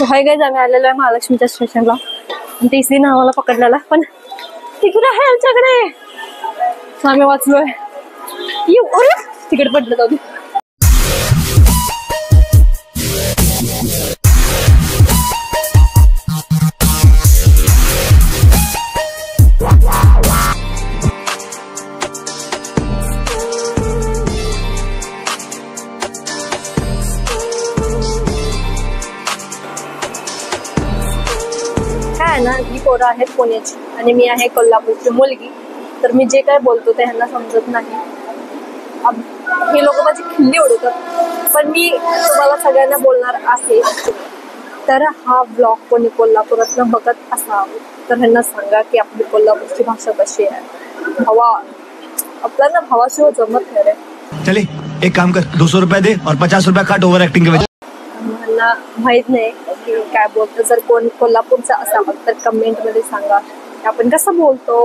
Hi guys, आम्ही आलेलो आहे महालक्ष्मीच्या स्टेशनला. टीसीने आम्हाला पकडलेला, पण तिकीट आहे आमच्याकडे. आम्ही वाचलोय. तिकीट पडलं जाऊ. ना ही पोरं आहेत पुण्याची आणि मी आहे कोल्हापूरची मुलगी. तर मी जे काय बोलतो ते ह्यांना समजत नाही. हे लोक माझी खिल्ली उडवतात, पण मी तुम्हाला सगळ्यांना बोलणार आहे. तर हा ब्लॉग कोणी कोल्हापुरातनं बघत असावं तर ह्यांना सांगा की आपली कोल्हापूरची भाषा कशी आहे. भावा, आपल्याला भावाशिवाय जमत नाही रे. चले एक काम कर, 200 रुपये दे और 50 रुपये काट ओव्हर ऍक्टिंग के वजह. मला माहित नाही की काय बोलतो. जर कोण कोल्हापूरचा असावं तर कमेंट मध्ये सांगा की आपण कसं बोलतो.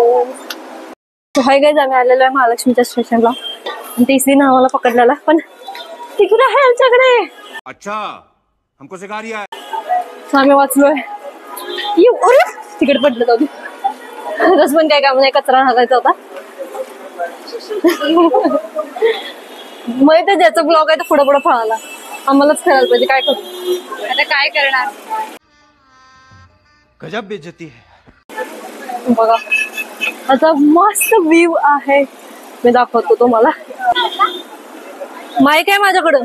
हाय गाइस, आम्ही आलेलो आहे महालक्ष्मीच्या स्टेशनला. टीसीने आम्हाला पकडलेला, पण तिकीट आहे आमच्याकडे. अच्छा, हमको सिखा रिया है. आम्ही वाचलोय. तिकीट पडलं जाऊ. तसं पण काय काम नाही, कचरा घालायचा होता. माहिती ज्याचा ब्लॉग आहे तो पुढे पुढे पळाला. आम्हालाच करायला पाहिजे. काय करू आता, काय करणार. गजब बेइज्जती है. बघा आता मस्त व्ह्यू आहे, मी दाखवतो तुम्हाला. माईक आहे माझ्याकडं.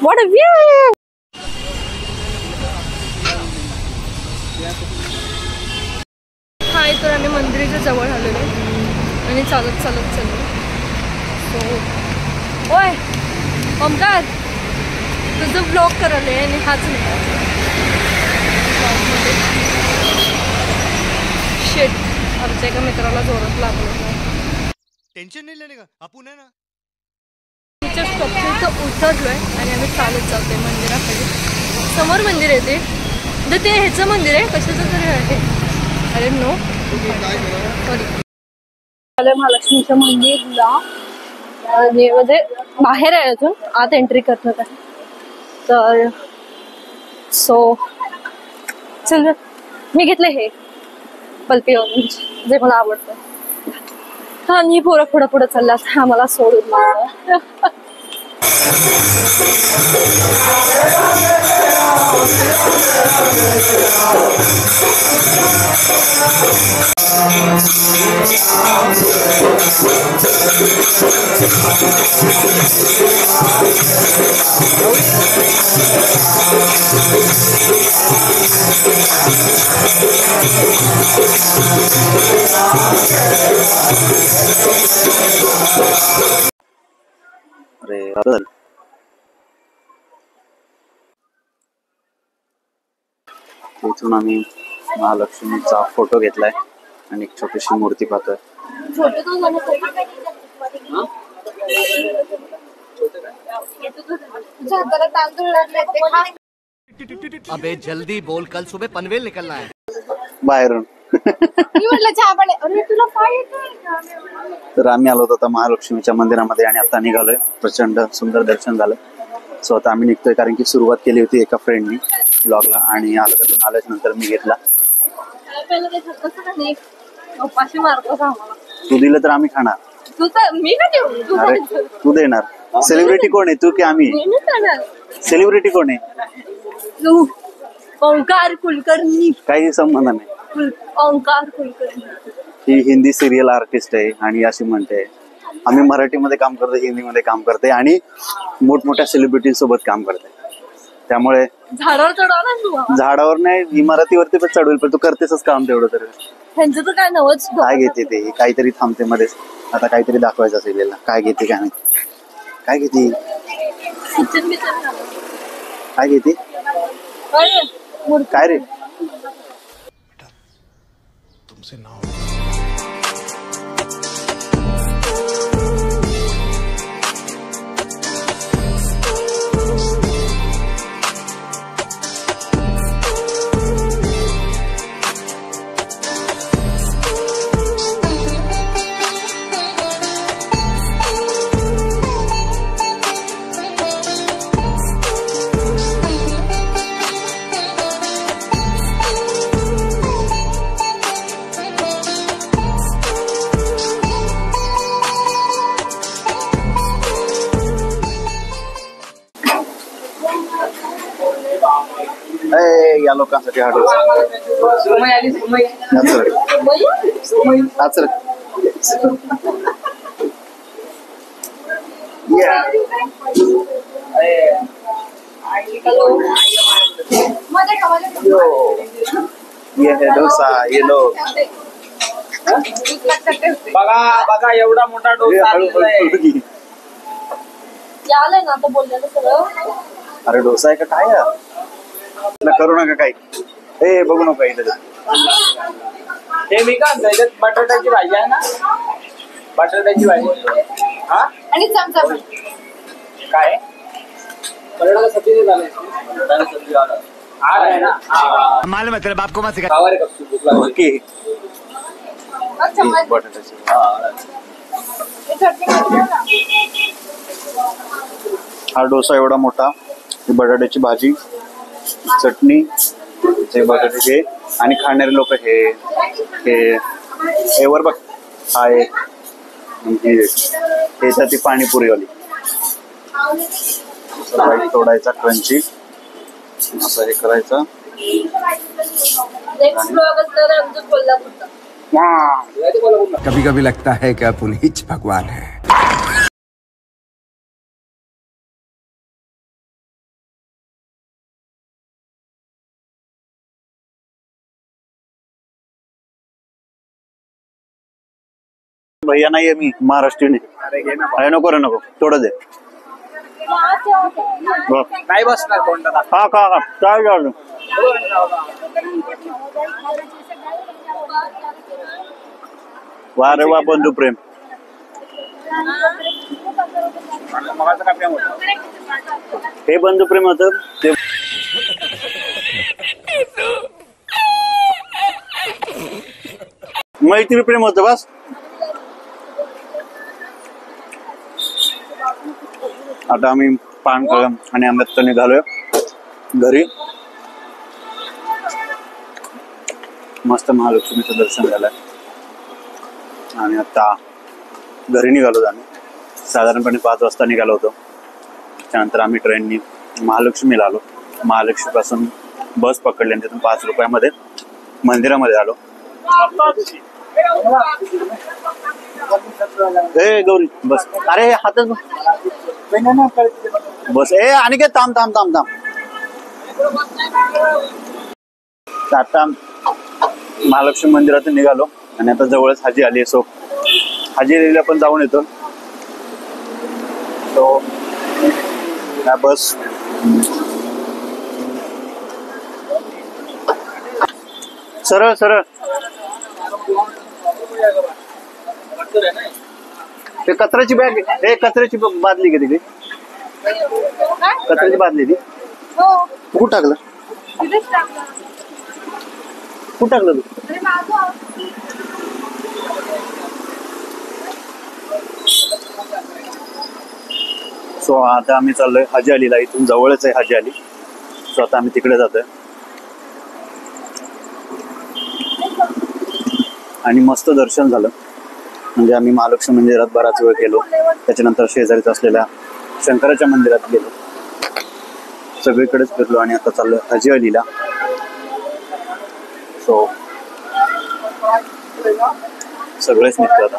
What a view. हाय, तर आम्ही मंदिराच्या जवळ आलेलो आणि चालत चालत चाललो. सो ओय ओमकार, तुझं ब्लॉग करायला आणि हाच नाही शेट. आमच्या एका मित्राला जोरात लागलो. टेन्शन नाही लेने का, आपण आहे ना. तिच्या स्टॉपचं उतरलोय आणि आम्ही चालत जातोय मंदिराकडे. समोर मंदिर आहे ते. ते ह्याचं मंदिर आहे, कशाचं तरी आहे. अरे नो सॉरी, महालक्ष्मीच्या मंदिरला म्हणजे बाहेर आहे, अजून आत एंट्री करतात आहे. तर सो चल, मी घेतले हे पल्पी ऑरेंज जे मला आवडतं. आणि पुढं पुढं पुढं चालल्यात. हा मला सोडून इथून आम्ही महालक्ष्मीचा फोटो घेतलाय आणि एक छोटीशी मूर्ती पाहतोय. अबे जल्दी बोल, कल सुबह पनवेल निकलना है. बाहेरून तर आम्ही आलो होतो महालक्ष्मीच्या मंदिरामध्ये आणि आता निघालोय. प्रचंड सुंदर दर्शन झालं. सो आता आम्ही निघतोय, कारण की सुरुवात केली होती एका फ्रेंडनी ब्लॉगला आणि आल्याच नंतर मी घेतला. तू दिलं तर आम्ही खाणार. अरे तू देणार. सेलिब्रिटी कोण आहे, तू की आम्ही. सेलिब्रिटी कोण आहे. ओंकार कुलकर्णी. काही संबंध नाही. ओंकार कुलकर्णी ही हिंदी सिरियल आर्टिस्ट आहे आणि अशी म्हणते. आम्ही मराठीमध्ये काम करतो, हिंदीमध्ये काम करते आणि मोठमोठ्या सेलिब्रिटी सोबत काम करते. त्यामुळे झाडावर चढवणार. झाडावर नाही, इमारतीवरती पण चढवेल, पण तू करतेसच काम तेवढं. तर त्यांचं तर काय नवच. काय घेते ते, काहीतरी थांबते मध्येच. आता काहीतरी दाखवायचं असेल. काय घेते काय नाही. काय घेते काय घेते काय रे. तुमसे नाव या लोकांसाठी हा डोसा ये है डोसा ये लो बघा बघा एवढा मोठा डोसा आलेला आहे. आलंय ना आता बोललेलं सगळं. अरे डोसा आहे का काय आहे? करू नका काही. ए बघू नका इथे. हे मी का त्याच्यात बटाट्याची भाजी आहे ना, बटाट्याची भाजी. हा आणि चमचा पण. काय बटाटा सब्जी नाही झालं, बटाटा सब्जी झालं आहे ना. मालूम है तेरे बाप को मत सिखा। खावा रे कच्ची भूक लागली. ओके अच्छा, मग बटाट्याची हे चटणी मध्ये ना. हा डोसा एवढा मोठा, ही बटाट्याची भाजी, चटणी, ते बटाट्याचे आणि खाणारे लोक हे वर बघ. हा एक हे ती पाणीपुरीवाली तोडायचा क्रंची असं हे करायचं. नेक्स्ट ब्लॉग असणार आमचं कोल्हापूरचा. कभी कभी लगता है कि अपन हिच भगवान है। भैया नाहीये मी महाराष्ट्रीयन आहे. अरे नको रे नको, थोडं दे. बघ. नाही बसणार कोणता. हा का का काय झालं? वा रे वा बंधू प्रेम. मगाचं काय प्रेम होतं. हे बंधू प्रेम होतं ते. मैत्री प्रेम होतं बस. आता आम्ही पान कळम आणि आंब्यात निघालोय घरी. मस्त महालक्ष्मीचं दर्शन झालंय आणि आता घरी निघालो आम्ही. साधारणपणे 5 वाजता निघालो होतो. त्यानंतर आम्ही ट्रेननी महालक्ष्मीला आलो. महालक्ष्मी पासून बस पकडली आणि तिथून 5 रुपयामध्ये मंदिरामध्ये आलो. ए गौरी बस. अरे हातच बस. ए आणि काय थांब थांब थांब थांब. आता महालक्ष्मी मंदिरातून निघालो आणि आता जवळच हाजी आली. सो हाजी आलीला पण जाऊन येतो. तो बस सरळ सरळ. ते कचऱ्याची बॅग आहे. कचऱ्याची बादली का तिकडे? कचऱ्याची बादली ती कुठं टाकलं? कुठं टाकलं तू? सो आता आम्ही चाललोय हाजी अलीला. इथून जवळच आहे हाजी अली. सो आता आम्ही तिकडे जातोय आणि मस्त दर्शन झालं. म्हणजे आम्ही महालक्ष्मी मंदिरात बराच वेळ गेलो. त्याच्यानंतर शेजारीच असलेल्या शंकराच्या मंदिरात गेलो. सगळीकडेच फिरलो आणि आता चाललोय हाजी अलीला. सो सगळेच निघतो आता.